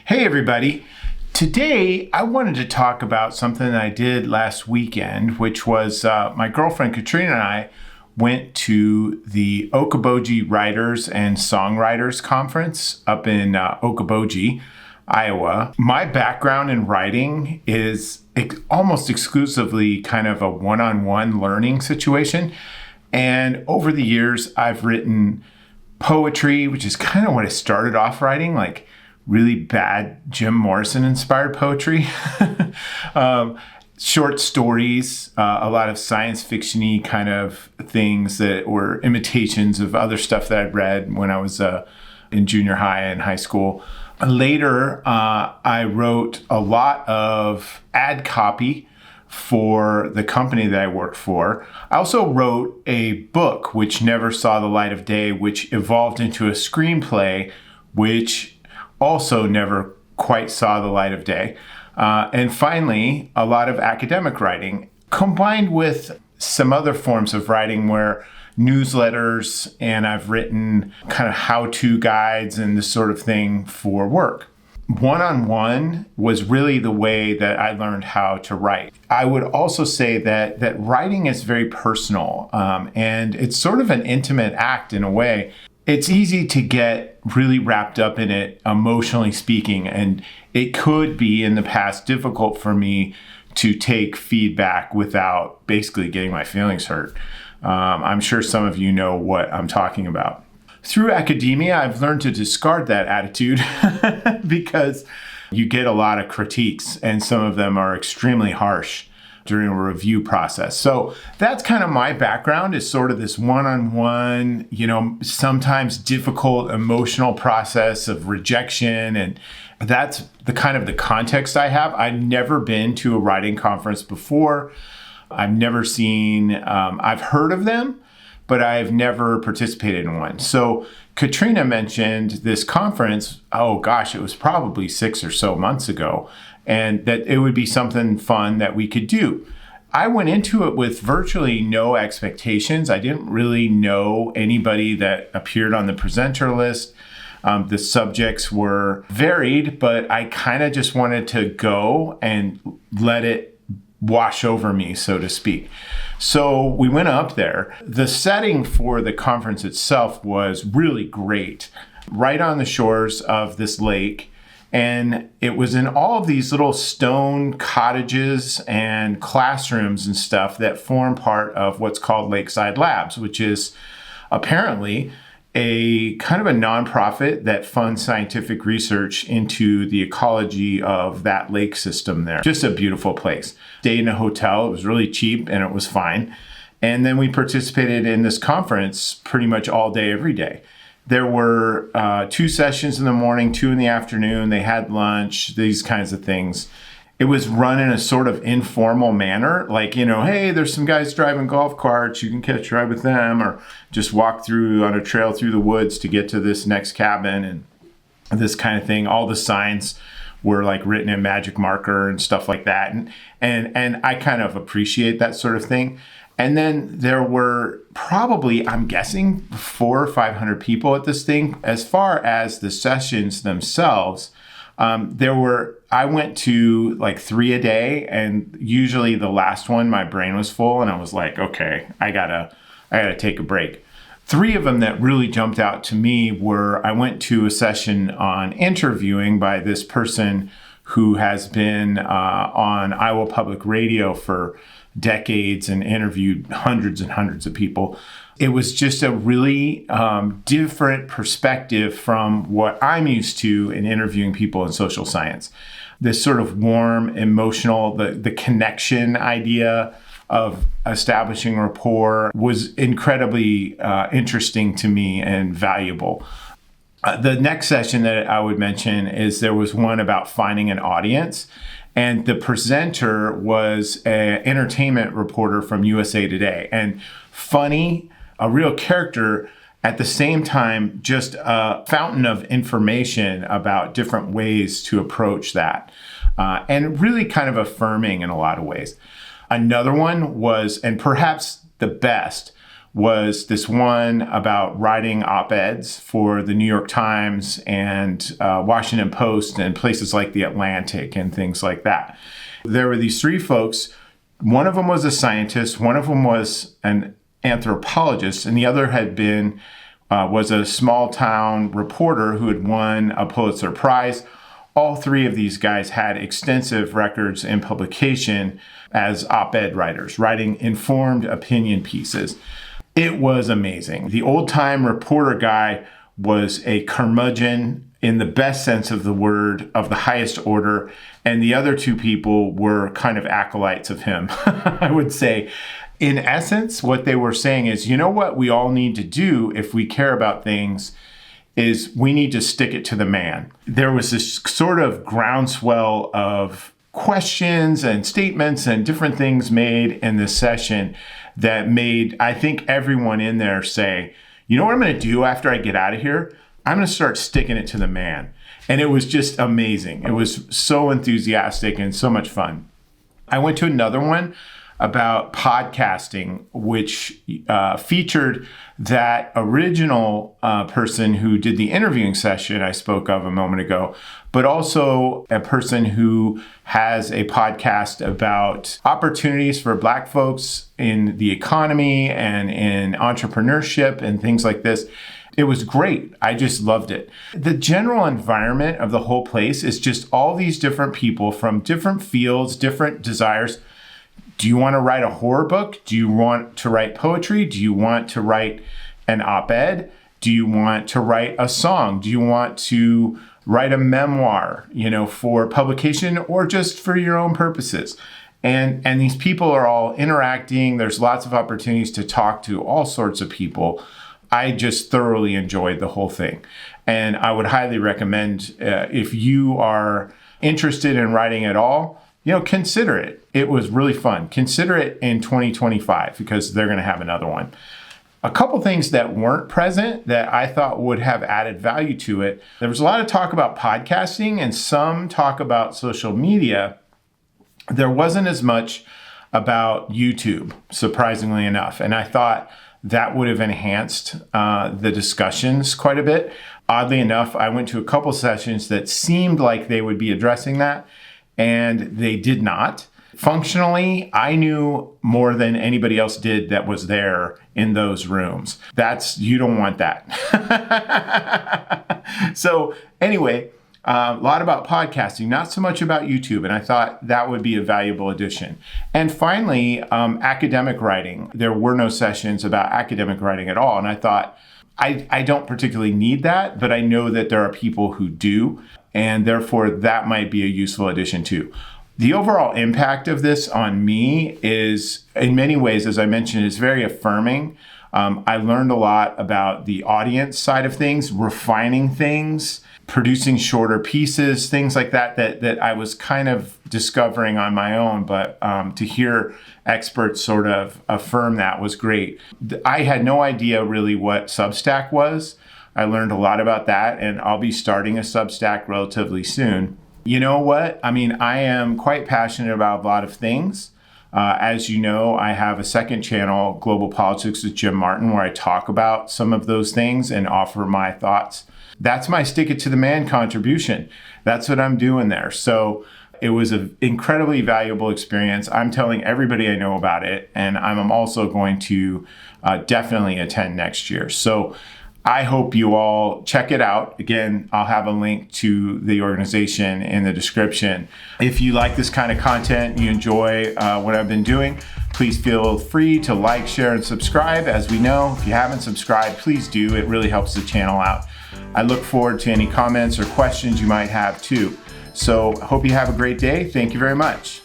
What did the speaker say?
Hey, everybody. Today, I wanted to talk about something that I did last weekend, which was my girlfriend Katrina and I went to the Okoboji Writers and Songwriters Conference up in Okoboji, Iowa. My background in writing is almost exclusively kind of a one-on-one learning situation. And over the years, I've written poetry, which is kind of what I started off writing, like really bad Jim Morrison inspired poetry, short stories, a lot of science fiction-y kind of things that were imitations of other stuff that I'd read when I was in junior high and high school. Later, I wrote a lot of ad copy for the company that I worked for. I also wrote a book which never saw the light of day, which evolved into a screenplay, which also never quite saw the light of day. And finally, a lot of academic writing combined with some other forms of writing where newsletters, and I've written kind of how-to guides and this sort of thing for work. One-on-one was really the way that I learned how to write. I would also say that writing is very personal, and it's sort of an intimate act in a way. It's easy to get really wrapped up in it, emotionally speaking, and it could be in the past difficult for me to take feedback without basically getting my feelings hurt. I'm sure some of you know what I'm talking about. Through academia, I've learned to discard that attitude because you get a lot of critiques, and some of them are extremely harsh during a review process. So that's kind of my background, is sort of this one-on-one, sometimes difficult emotional process of rejection. And that's the kind of the context I have. I've never been to a writing conference before. I've never seen, I've heard of them, but I've never participated in one. So Katrina mentioned this conference, it was probably 6 or so months ago, and that it would be something fun that we could do. I went into it with virtually no expectations. I didn't really know anybody that appeared on the presenter list. The subjects were varied, but I kind of just wanted to go and let it wash over me, so to speak. So we went up there. The setting for the conference itself was really great, right on the shores of this lake. And it was in all of these little stone cottages and classrooms and stuff that form part of what's called Lakeside Labs, which is apparently a kind of a nonprofit that funds scientific research into the ecology of that lake system there. Just a beautiful place. Stayed in a hotel. It was really cheap and it was fine. And then we participated in this conference pretty much all day, every day. There were 2 sessions in the morning, 2 in the afternoon. They had lunch, these kinds of things. It was run in a sort of informal manner, like, hey, there's some guys driving golf carts. You can catch a ride with them, or just walk through on a trail through the woods to get to this next cabin and this kind of thing. All the signs were like written in magic marker and stuff like that. And I kind of appreciate that sort of thing. And then there were probably, I'm guessing, 400 or 500 people at this thing. As far as the sessions themselves, I went to like 3 a day, and usually the last one, my brain was full, and I was like, okay, I gotta take a break. 3 of them that really jumped out to me were, I went to a session on interviewing by this person who has been on Iowa Public Radio for decades and interviewed hundreds and hundreds of people. It was just a really different perspective from what I'm used to in interviewing people in social science. This sort of warm, emotional, the connection idea of establishing rapport was incredibly interesting to me and valuable. The next session that I would mention is there was one about finding an audience. And the presenter was an entertainment reporter from USA Today. And funny, a real character, at the same time, just a fountain of information about different ways to approach that. And really kind of affirming in a lot of ways. Another one was, and perhaps the best, was this one about writing op-eds for the New York Times and Washington Post and places like the Atlantic and things like that. There were these three folks. One of them was a scientist, one of them was an anthropologist, and the other was a small town reporter who had won a Pulitzer Prize. All three of these guys had extensive records in publication as op-ed writers, writing informed opinion pieces. It was amazing. The old-time reporter guy was a curmudgeon in the best sense of the word, of the highest order, and the other two people were kind of acolytes of him, I would say. In essence, what they were saying is, you know what we all need to do if we care about things is we need to stick it to the man. There was this sort of groundswell of questions and statements and different things made in this session that made, I think, everyone in there say, you know what I'm going to do after I get out of here? I'm going to start sticking it to the man. And it was just amazing. It was so enthusiastic and so much fun. I went to another one about podcasting, which featured that original person who did the interviewing session I spoke of a moment ago, but also a person who has a podcast about opportunities for Black folks in the economy and in entrepreneurship and things like this. It was great. I just loved it. The general environment of the whole place is just all these different people from different fields, different desires. Do you want to write a horror book? Do you want to write poetry? Do you want to write an op-ed? Do you want to write a song? Do you want to write a memoir, for publication or just for your own purposes? And these people are all interacting. There's lots of opportunities to talk to all sorts of people. I just thoroughly enjoyed the whole thing. And I would highly recommend if you are interested in writing at all, consider it. It was really fun. Consider it in 2025 because they're going to have another one. A couple things that weren't present that I thought would have added value to it. There was a lot of talk about podcasting and some talk about social media. There wasn't as much about YouTube, surprisingly enough. And I thought that would have enhanced the discussions quite a bit. Oddly enough, I went to a couple sessions that seemed like they would be addressing that, and they did not. Functionally, I knew more than anybody else did that was there in those rooms. You don't want that. So anyway, a lot about podcasting, not so much about YouTube, and I thought that would be a valuable addition. And finally, academic writing. There were no sessions about academic writing at all, and I thought, I don't particularly need that, but I know that there are people who do, and therefore that might be a useful addition too. The overall impact of this on me is, in many ways, as I mentioned, is very affirming. I learned a lot about the audience side of things, refining things, producing shorter pieces, things like that I was kind of discovering on my own. But to hear experts sort of affirm that was great. I had no idea really what Substack was. I learned a lot about that, and I'll be starting a Substack relatively soon. You know what? I mean, I am quite passionate about a lot of things. As you know, I have a second channel, Global Politics with Jim Martin, where I talk about some of those things and offer my thoughts. That's my stick it to the man contribution. That's what I'm doing there. So it was an incredibly valuable experience. I'm telling everybody I know about it, and I'm also going to definitely attend next year. So I hope you all check it out. Again, I'll have a link to the organization in the description. If you like this kind of content, you enjoy what I've been doing, please feel free to like, share, and subscribe. As we know, if you haven't subscribed, please do. It really helps the channel out. I look forward to any comments or questions you might have too. So I hope you have a great day. Thank you very much.